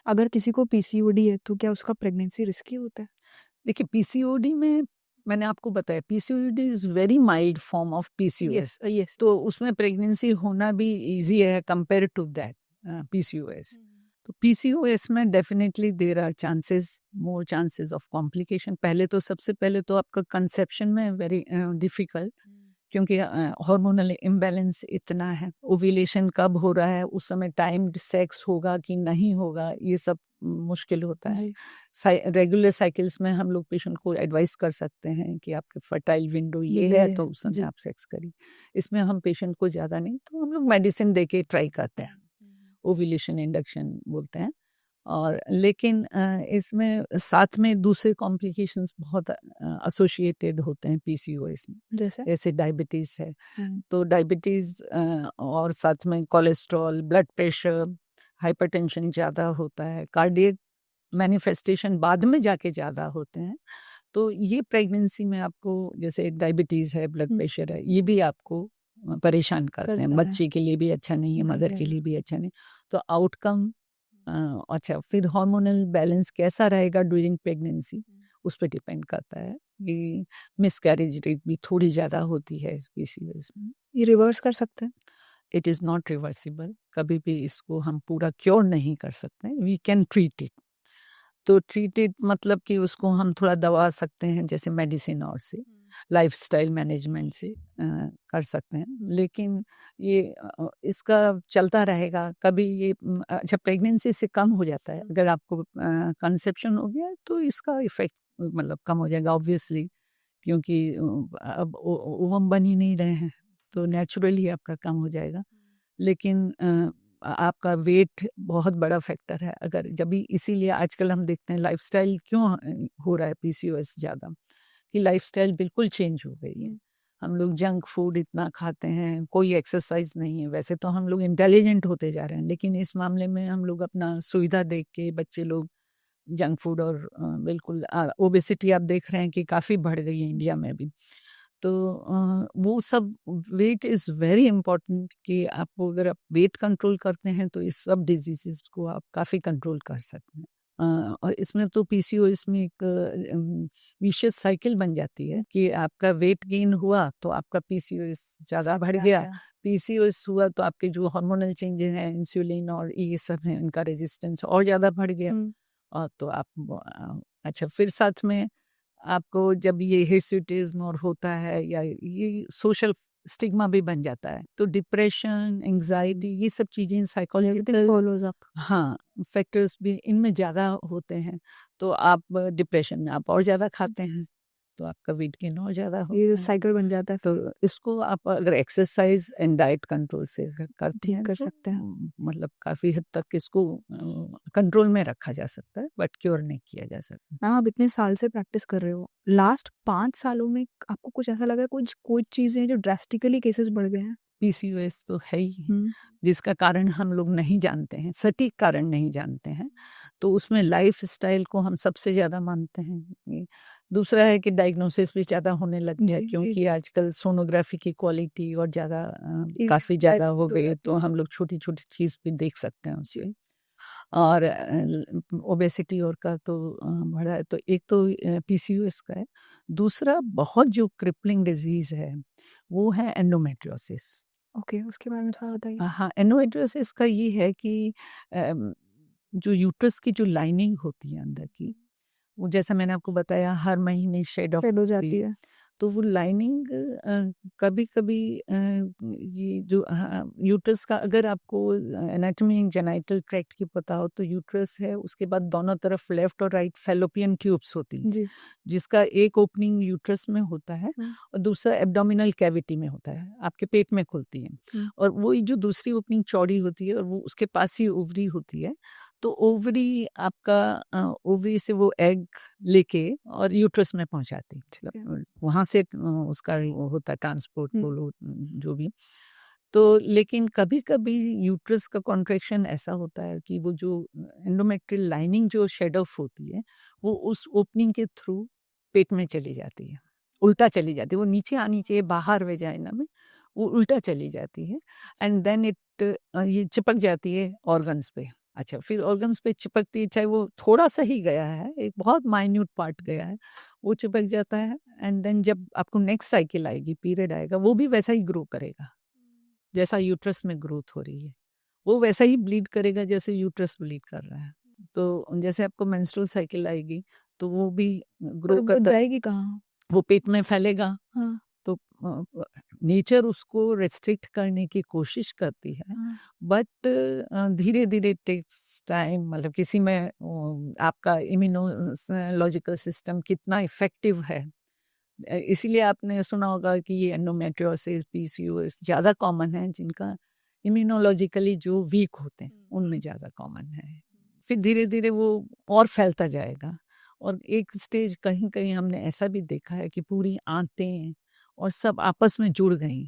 अगर किसी को पीसीओडी है तो क्या उसका प्रेगनेंसी रिस्की होता है? देखिए पीसीओडी में मैंने आपको बताया PCOD is very mild form of PCOS, yes. तो उसमें प्रेगनेंसी होना भी ईज़ी है कंपेयर टू दैट पीसीओएस। तो पीसीओएस में definitely there are chances, more chances of complication. पहले तो सबसे पहले तो आपका कंसेप्शन में वेरी डिफ़िकल्ट, क्योंकि हार्मोनल इम्बैलेंस इतना है। ओव्यूलेशन कब हो रहा है, उस समय टाइम्ड सेक्स होगा कि नहीं होगा, ये सब मुश्किल होता है। रेगुलर साइकिल्स में हम लोग पेशेंट को एडवाइस कर सकते हैं कि आपके फर्टाइल विंडो ये है तो उस समय आप सेक्स करिए। इसमें हम पेशेंट को ज़्यादा नहीं, तो हम लोग मेडिसिन दे के ट्राई करते हैं, ओव्यूलेशन इंडक्शन बोलते हैं। और लेकिन इसमें साथ में दूसरे कॉम्प्लिकेशंस बहुत एसोसिएटेड होते हैं पीसीओएस में, जैसे डायबिटीज़ है। तो डायबिटीज़ और साथ में कोलेस्ट्रॉल, ब्लड प्रेशर, हाइपरटेंशन ज़्यादा होता है, कार्डियक मैनिफेस्टेशन बाद में जाके ज़्यादा होते हैं। तो ये प्रेगनेंसी में आपको, जैसे डायबिटीज़ है, ब्लड प्रेशर है, ये भी आपको परेशान करते हैं। बच्चे के लिए भी अच्छा नहीं है, मदर के लिए भी अच्छा नहीं। तो आउटकम अच्छा, फिर हार्मोनल बैलेंस कैसा रहेगा ड्यूरिंग प्रेगनेंसी, उस पर डिपेंड करता है कि मिसकैरेज रेट भी थोड़ी ज़्यादा होती है पीसीओएस में। ये रिवर्स कर सकते हैं? इट इज़ नॉट रिवर्सिबल, कभी भी इसको हम पूरा क्योर नहीं कर सकते। We can treat it. तो ट्रीटेड मतलब कि उसको हम थोड़ा दबा सकते हैं, जैसे मेडिसिन और से, लाइफस्टाइल मैनेजमेंट से कर सकते हैं। लेकिन ये इसका चलता रहेगा। कभी ये अच्छा प्रेगनेंसी से कम हो जाता है, अगर आपको कंसेप्शन हो गया तो इसका इफेक्ट मतलब कम हो जाएगा ऑब्वियसली, क्योंकि अब ओवम बन ही नहीं रहे हैं, तो नेचुरली आपका कम हो जाएगा। लेकिन आपका वेट बहुत बड़ा फैक्टर है। अगर जब भी, इसीलिए आजकल हम देखते हैं लाइफस्टाइल क्यों हो रहा है पीसीओएस ज़्यादा, कि लाइफस्टाइल बिल्कुल चेंज हो गई है। हम लोग जंक फूड इतना खाते हैं, कोई एक्सरसाइज नहीं है। वैसे तो हम लोग इंटेलिजेंट होते जा रहे हैं, लेकिन इस मामले में हम लोग अपना सुविधा देख के बच्चे लोग जंक फूड और बिल्कुल ओबेसिटी आप देख रहे हैं कि काफ़ी बढ़ गई है इंडिया में भी। तो वो सब, वेट इज़ वेरी इम्पोर्टेंट, कि आपको अगर आप वेट कंट्रोल करते हैं तो इस सब डिजीज़ को आप काफ़ी कंट्रोल कर सकते हैं। और इसमें तो पीसीओएस में एक विशियस साइकिल बन जाती है कि आपका वेट गेन हुआ तो आपका पीसीओएस ज़्यादा बढ़ गया, पीसीओएस हुआ तो आपके जो हार्मोनल चेंजेस हैं, इंसुलिन और ये सब हैं, इनका रेजिस्टेंस और ज़्यादा बढ़ गया। और तो आप अच्छा, फिर साथ में आपको जब ये हिर्सुटिज़्म और होता है, या ये सोशल स्टिग्मा भी बन जाता है, तो डिप्रेशन, एंग्जाइटी, ये सब चीज़ें साइकोलॉजिकल हाँ फैक्टर्स भी इनमें ज़्यादा होते हैं। तो आप डिप्रेशन में आप और ज़्यादा खाते हैं, तो आपका वेट गेन और ज़्यादा होता ये है। साइकिल बन जाता है। तो इसको आप अगर एक्सरसाइज एंड डाइट कंट्रोल से करते हैं कर तो सकते हैं। मतलब काफ़ी हद तक इसको कंट्रोल में रखा जा सकता है, बट क्योर नहीं किया जा सकता। मैम आप इतने साल से प्रैक्टिस कर रहे हो, लास्ट 5 सालों में आपको कुछ ऐसा लगा, कुछ कोई चीज़ें जो ड्रास्टिकली केसेस बढ़ गए हैं? पीसीओएस तो है ही, जिसका कारण हम लोग नहीं जानते हैं, सटीक कारण नहीं जानते हैं। तो उसमें लाइफस्टाइल को हम सबसे ज़्यादा मानते हैं। दूसरा है कि डायग्नोसिस भी ज़्यादा होने लग गया, क्योंकि आजकल सोनोग्राफी की क्वालिटी और ज़्यादा काफ़ी ज़्यादा हो गई है, तो हम लोग छोटी-छोटी चीज़ भी देख सकते हैं उससे। और ओबेसिटी और का तो बढ़ा है। तो एक तो पीसीओएस का है। दूसरा बहुत जो क्रिपलिंग डिजीज़ है, वो है एंडोमेट्रियोसिस। ओके, उसके बारे में थोड़ा बताइए। हाँ, एंडोमेट्रियोसिस का ये है कि जो यूट्रस की जो लाइनिंग होती है अंदर की, वो जैसा मैंने आपको बताया हर महीने शेड ऑफ हो जाती है। तो वो लाइनिंग कभी-कभी ये जो यूट्रस का, अगर आपको एनाटॉमी जेनाइटल ट्रैक्ट की पता हो, तो यूट्रस है, उसके बाद दोनों तरफ लेफ्ट और राइट फैलोपियन ट्यूब्स होती हैं, जिसका एक ओपनिंग यूट्रस में होता है और दूसरा एब्डोमिनल कैविटी में होता है, आपके पेट में खुलती है। और वो जो दूसरी ओपनिंग चौड़ी होती है और वो उसके पास ही ओवरी होती है। तो ओवरी आपका ओवरी से वो एग लेके और यूट्रस में पहुंचाती है, वहाँ से उसका वो होता है ट्रांसपोर्ट, बोलो जो भी। तो लेकिन कभी-कभी यूट्रस का कॉन्ट्रैक्शन ऐसा होता है कि वो जो एंडोमेट्रियल लाइनिंग जो शेड ऑफ होती है, वो उस ओपनिंग के थ्रू पेट में चली जाती है, उल्टा चली जाती है। वो नीचे आनी चाहिए बाहर वेजाइना में, वो उल्टा चली जाती है, एंड देन इट ये चिपक जाती है ऑर्गन्स पे। अच्छा, फिर ऑर्गन्स पे चिपकती है, चाहे वो थोड़ा सा ही गया है, एक बहुत माइन्यूट पार्ट गया है, वो चिपक जाता है। एंड देन जब आपको नेक्स्ट साइकिल आएगी, पीरियड आएगा, वो भी वैसा ही ग्रो करेगा जैसा यूट्रस में ग्रोथ हो रही है, वो वैसा ही ब्लीड करेगा जैसे यूट्रस ब्लीड कर रहा है। तो जैसे आपको मेंस्ट्रुअल साइकिल आएगी तो वो भी ग्रो वो करता, जाएगी कहाँ? वो पेट में फैलेगा। हाँ, तो नेचर उसको रेस्ट्रिक्ट करने की कोशिश करती है, हाँ। बट धीरे धीरे टेक्स टाइम, मतलब किसी में आपका इम्यूनोलॉजिकल सिस्टम कितना इफेक्टिव है। इसीलिए आपने सुना होगा कि ये एंडोमेट्रियोसिस, पीसीओएस ज़्यादा कॉमन है, जिनका इम्यूनोलॉजिकली जो वीक होते हैं उनमें ज़्यादा कॉमन है। फिर धीरे धीरे वो और फैलता जाएगा, और एक स्टेज कहीं कहीं हमने ऐसा भी देखा है कि पूरी आंतें और सब आपस में जुड़ गई,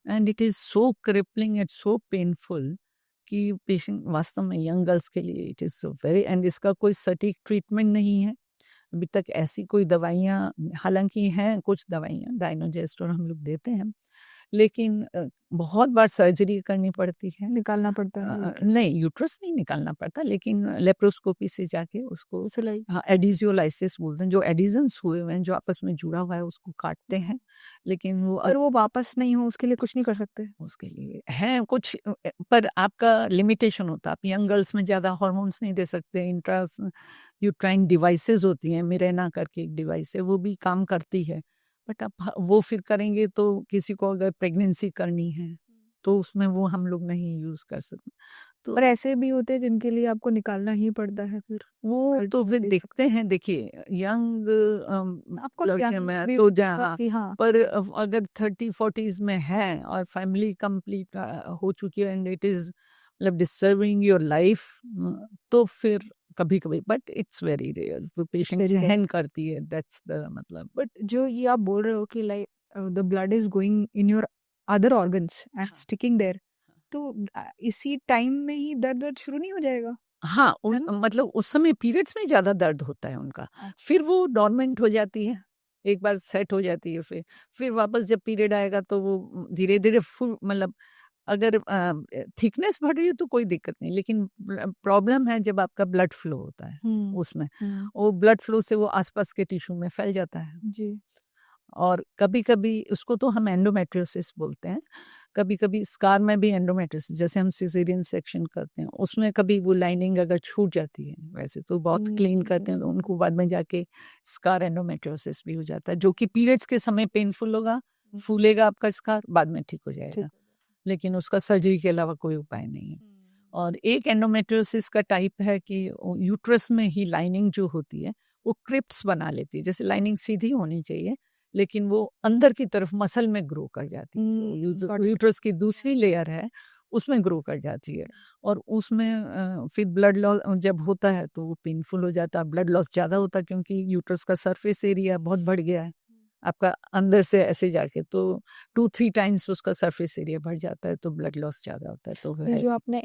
and it is so crippling, it's so painful कि पेशेंट वास्तव में, यंग गर्ल्स के लिए it is so very, and इसका कोई सटीक ट्रीटमेंट नहीं है अभी तक। ऐसी कोई दवाइयाँ, हालांकि हैं कुछ दवाइयाँ, डायनोजेस्टोन हम लोग देते हैं, लेकिन बहुत बार सर्जरी करनी पड़ती है। निकालना पड़ता है यूट्रस? नहीं, यूट्रस नहीं निकालना पड़ता, लेकिन लेप्रोस्कोपी से जाके उसको, सिलाई? हाँ, एडिजियोलाइसिस बोलते हैं, जो एडिजन्स हुए हुए हैं, जो आपस में जुड़ा हुआ है, उसको काटते हैं। लेकिन वो अगर वो वापस नहीं हो उसके लिए कुछ नहीं कर सकते? उसके लिए हैं कुछ, पर आपका लिमिटेशन होता है। आप यंग गर्ल्स में ज़्यादा हार्मोन्स नहीं दे सकते। इंट्रास यूट्राइन डिवाइसेस होती हैं, मिरेना करके एक डिवाइस है, वो भी काम करती है, बट आप वो फिर करेंगे तो किसी को अगर प्रेगनेंसी करनी है तो उसमें वो हम लोग नहीं यूज़ कर सकते। तो और ऐसे भी होते हैं जिनके लिए आपको निकालना ही पड़ता है फिर? वो तो फिर देख देखते हैं, देखिए यंग आपको लड़के में तो जहाँ, कि हाँ, पर अगर 30-40s में है और फैमिली कंप्लीट हो चुकी है, एंड इट इज मतलब डिस्टर्बिंग योर लाइफ, तो फिर कभी कभी, बट इट्स वेरी रेयर, वो पेशेंट very rare. सहन करती है, दैट्स द मतलब। बट जो ये आप बोल रहे हो कि like the blood is going in your other organs and हाँ, स्टिकिंग देयर, तो इसी टाइम में ही दर्द दर्द शुरू नहीं हो जाएगा? हाँ, है उस ना? मतलब उस समय पीरियड्स में ज़्यादा दर्द होता है उनका, फिर वो डोरमेंट हो जाती है, एक बार सेट हो जाती है, फिर वापस जब पीरियड आएगा तो वो धीरे धीरे फुल, मतलब अगर थिकनेस बढ़ रही है तो कोई दिक्कत नहीं, लेकिन प्रॉब्लम है जब आपका ब्लड फ्लो होता है हम्म। उसमें, वो ब्लड फ्लो से वो आसपास के टिश्यू में फैल जाता है। जी। और कभी कभी उसको तो हम एंडोमेट्रियोसिस बोलते हैं, कभी कभी स्कार में भी एंडोमेट्रियोसिस, जैसे हम सिजेरियन सेक्शन करते हैं उसमें कभी वो लाइनिंग अगर छूट जाती है, वैसे तो बहुत क्लीन करते हैं, तो उनको बाद में जाके स्कार एंडोमेट्रियोसिस भी हो जाता है, जो कि पीरियड्स के समय पेनफुल होगा, फूलेगा आपका स्कार, बाद में ठीक हो जाएगा, लेकिन उसका सर्जरी के अलावा कोई उपाय नहीं है। और एक एंडोमेट्रियोसिस का टाइप है कि यूट्रस में ही लाइनिंग जो होती है वो क्रिप्ट्स बना लेती है, जैसे लाइनिंग सीधी होनी चाहिए लेकिन वो अंदर की तरफ मसल में ग्रो कर जाती है, जो यूट्रस की दूसरी लेयर है उसमें ग्रो कर जाती है, और उसमें फिर ब्लड लॉस जब होता है तो वो पेनफुल हो जाता है, ब्लड लॉस ज़्यादा होता है क्योंकि यूट्रस का सरफेस एरिया बहुत बढ़ गया है आपका, अंदर से ऐसे जाके तो 2-3 टाइम्स उसका सरफेस एरिया बढ़ जाता है, तो ब्लड लॉस ज़्यादा होता है, तो ये है जो आपने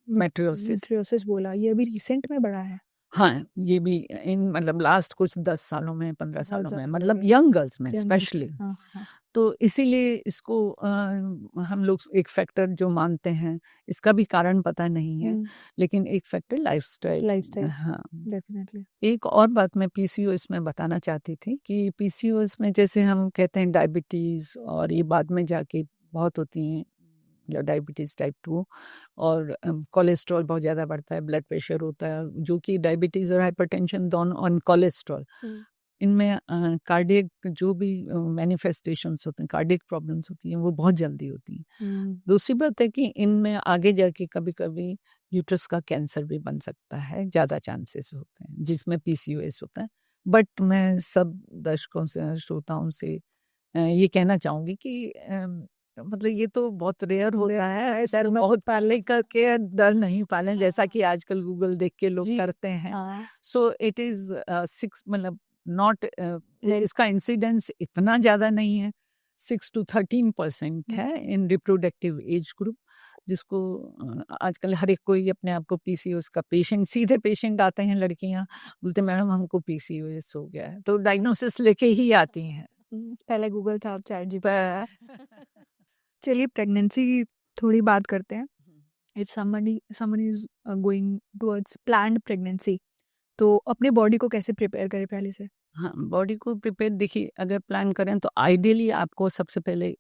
मेट्रियोसिस। एंडोमेट्रियोसिस बोला, ये अभी रिसेंट में बढ़ा है? हाँ, ये भी इन मतलब लास्ट कुछ 10 सालों में, 15 बहुत सालों में, ज़्यादा मतलब बढ़ गया। यंग गर्ल्स में Young girls, स्पेशली। हाँ, हाँ। तो इसीलिए इसको हम लोग एक फैक्टर जो मानते हैं, इसका भी कारण पता नहीं है, लेकिन एक फैक्टर लाइफस्टाइल। लाइफस्टाइल, हाँ, डेफिनेटली। एक और बात मैं पीसीओएस में बताना चाहती थी कि पीसीओएस में जैसे हम कहते हैं डायबिटीज़, और ये बाद में जाके बहुत होती हैं, डायबिटीज़ टाइप 2, और कोलेस्ट्रॉल बहुत ज़्यादा बढ़ता है, ब्लड प्रेशर होता है, जो कि डायबिटीज़ और हाइपरटेंशन दोनों, और कोलेस्ट्रॉल, इनमें कार्डियक जो भी मैनिफेस्टेशंस होते हैं, कार्डियक प्रॉब्लम्स होती हैं, वो बहुत जल्दी होती हैं। दूसरी बात है कि इनमें आगे जाके कभी कभी यूट्रस का कैंसर भी बन सकता है, ज़्यादा चांसेस होते हैं जिसमें पीसीओएस होता है। बट मैं सब दर्शकों से, श्रोताओं से ये कहना चाहूँगी कि मतलब ये तो बहुत रेयर होता है, डर बहुत पाले करके डर नहीं पालें, जैसा कि आजकल गूगल देख के लोग करते हैं। सो इट इज़ 6 मतलब नॉट, इसका इंसिडेंस इतना ज़्यादा नहीं है, 6 to 13% है इन रिप्रोडक्टिव एज ग्रुप, जिसको आजकल हर एक कोई अपने आप को पीसीओएस का पेशेंट, सीधे पेशेंट आते हैं, लड़कियां बोलते मैडम हमको पीसीओएस हो गया है, तो डायग्नोसिस लेके ही आती हैं। पहले गूगल था, अब चैट जीपीटी। चलिए प्रेगनेंसी की थोड़ी बात करते हैं। If someone is going towards planned pregnancy, तो अपने बॉडी को कैसे प्रिपेयर करें पहले से? हाँ, बॉडी को प्रिपेयर देखिए, अगर प्लान करें तो आइडियली आपको सबसे पहले